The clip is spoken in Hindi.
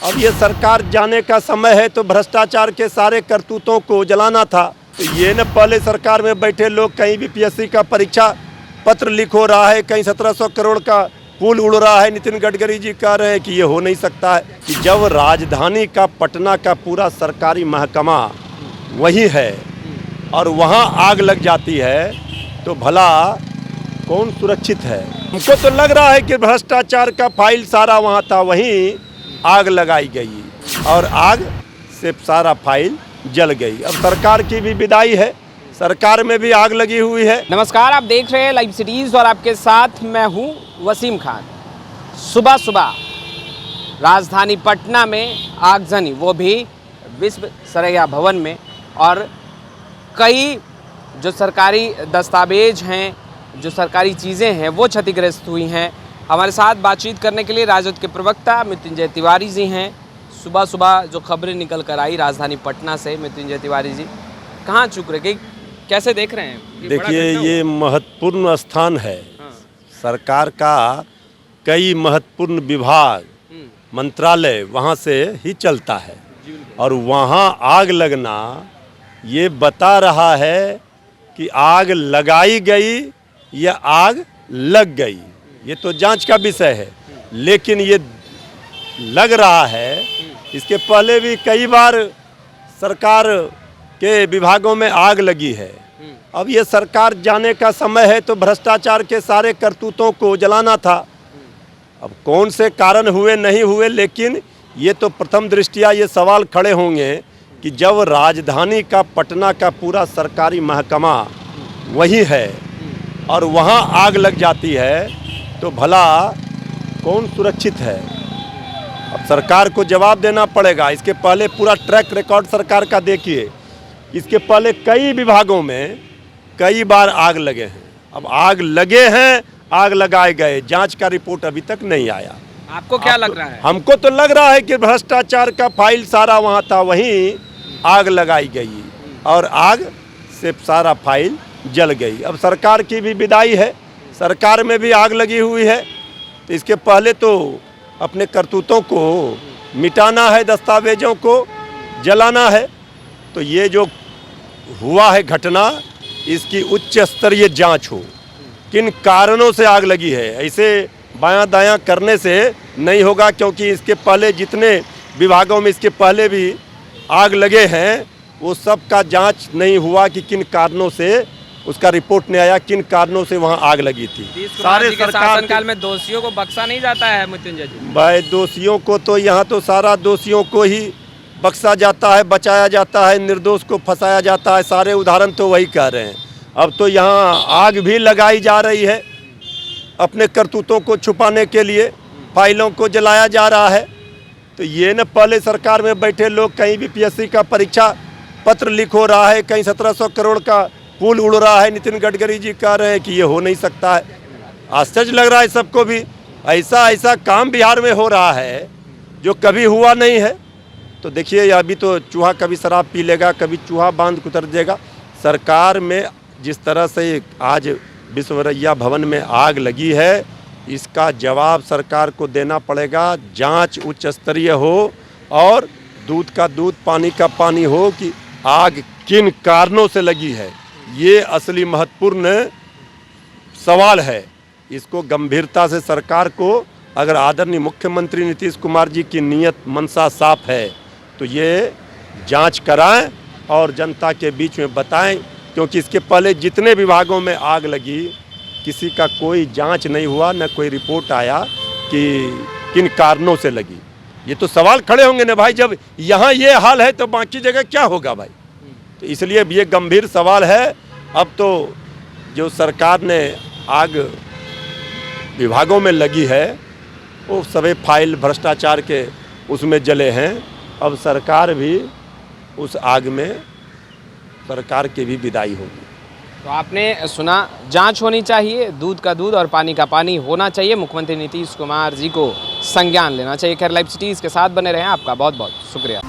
अब ये सरकार जाने का समय है तो भ्रष्टाचार के सारे करतूतों को जलाना था। तो ये न पहले सरकार में बैठे लोग कहीं भी पीएससी का परीक्षा पत्र लीक हो रहा है, कहीं 1700 करोड़ का पुल उड़ रहा है। नितिन गडकरी जी कह रहे हैं कि ये हो नहीं सकता है कि जब राजधानी का पटना का पूरा सरकारी महकमा वही है और वहाँ आग लग जाती है तो भला कौन सुरक्षित है। हमको तो लग रहा है कि भ्रष्टाचार का फाइल सारा वहाँ था, वहीं आग लगाई गई और आग से सारा फाइल जल गई। अब सरकार की भी विदाई है, सरकार में भी आग लगी हुई है। नमस्कार, आप देख रहे हैं लाइव सिटीज़ और आपके साथ मैं हूं वसीम खान। सुबह सुबह राजधानी पटना में आगजनी, वो भी विश्व सरैया भवन में, और कई जो सरकारी दस्तावेज हैं, जो सरकारी चीज़ें हैं वो क्षतिग्रस्त हुई हैं। हमारे साथ बातचीत करने के लिए राजद के प्रवक्ता मृत्युंजय तिवारी जी हैं। सुबह सुबह जो खबरें निकल कर आई राजधानी पटना से, मृत्युंजय तिवारी जी कहाँ चुक रहे, कैसे देख रहे हैं? देखिए, ये महत्वपूर्ण स्थान है। सरकार का कई महत्वपूर्ण विभाग, मंत्रालय वहाँ से ही चलता है और वहाँ आग लगना ये बता रहा है कि आग लगाई गई या आग लग गई, ये तो जांच का विषय है। लेकिन ये लग रहा है, इसके पहले भी कई बार सरकार के विभागों में आग लगी है। अब ये सरकार जाने का समय है तो भ्रष्टाचार के सारे करतूतों को जलाना था। अब कौन से कारण हुए नहीं हुए, लेकिन ये तो प्रथम दृष्टिया ये सवाल खड़े होंगे कि जब राजधानी का पटना का पूरा सरकारी महकमा वही है और वहाँ आग लग जाती है तो भला कौन सुरक्षित है। अब सरकार को जवाब देना पड़ेगा। इसके पहले पूरा ट्रैक रिकॉर्ड सरकार का देखिए, इसके पहले कई विभागों में कई बार आग लगे हैं। अब आग लगे हैं, आग लगाए गए, जांच का रिपोर्ट अभी तक नहीं आया। आपको क्या लग रहा है? हमको तो लग रहा है कि भ्रष्टाचार का फाइल सारा वहाँ था, वहीं आग लगाई गई और आग से सारा फाइल जल गई। अब सरकार की भी विदाई है, सरकार में भी आग लगी हुई है। तो इसके पहले तो अपने करतूतों को मिटाना है, दस्तावेजों को जलाना है। तो ये जो हुआ है घटना, इसकी उच्च स्तरीय जांच हो, किन कारणों से आग लगी है। ऐसे बायां दायां करने से नहीं होगा, क्योंकि इसके पहले जितने विभागों में इसके पहले भी आग लगे हैं वो सब का जांच नहीं हुआ कि किन कारणों से उसका रिपोर्ट नहीं आया, किन कारणों से वहाँ आग लगी थी। सारे शासनकाल में दोषियों को बख्शा नहीं जाता है मृत्युंजय जी? भाई, दोषियों को तो यहाँ तो सारा दोषियों को ही बख्शा जाता है, बचाया जाता है, निर्दोष को फंसाया जाता है। सारे उदाहरण तो वही कह रहे हैं। अब तो यहाँ आग भी लगाई जा रही है अपने करतूतों को छुपाने के लिए, फाइलों को जलाया जा रहा है। तो ये न पहले सरकार में बैठे लोग कहीं भी पीएससी का परीक्षा पत्र लीक हो रहा है, कहीं 1700 करोड़ का पुल उड़ रहा है। नितिन गडकरी जी कह रहे हैं कि ये हो नहीं सकता है। आश्चर्य लग रहा है सबको भी। ऐसा काम बिहार में हो रहा है जो कभी हुआ नहीं है। तो देखिए, अभी तो चूहा कभी शराब पी लेगा, कभी चूहा बांध कुतर देगा। सरकार में जिस तरह से आज विश्वरैया भवन में आग लगी है, इसका जवाब सरकार को देना पड़ेगा। जांच उच्च स्तरीय हो और दूध का दूध, पानी का पानी हो कि आग किन कारणों से लगी है। ये असली महत्वपूर्ण सवाल है। इसको गंभीरता से सरकार को, अगर आदरणीय मुख्यमंत्री नीतीश कुमार जी की नीयत मनसा साफ है तो ये जांच कराएं और जनता के बीच में बताएं, क्योंकि इसके पहले जितने विभागों में आग लगी किसी का कोई जांच नहीं हुआ, न कोई रिपोर्ट आया कि किन कारणों से लगी। ये तो सवाल खड़े होंगे ना भाई, जब यहाँ ये हाल है तो बाकी जगह क्या होगा भाई। तो इसलिए ये गंभीर सवाल है। अब तो जो सरकार ने आग विभागों में लगी है वो सभी फाइल भ्रष्टाचार के उसमें जले हैं। अब सरकार भी उस आग में, सरकार की भी विदाई होगी। तो आपने सुना, जांच होनी चाहिए, दूध का दूध और पानी का पानी होना चाहिए। मुख्यमंत्री नीतीश कुमार जी को संज्ञान लेना चाहिए। खैर, लाइव सिटीज़ के साथ बने रहें। आपका बहुत बहुत शुक्रिया।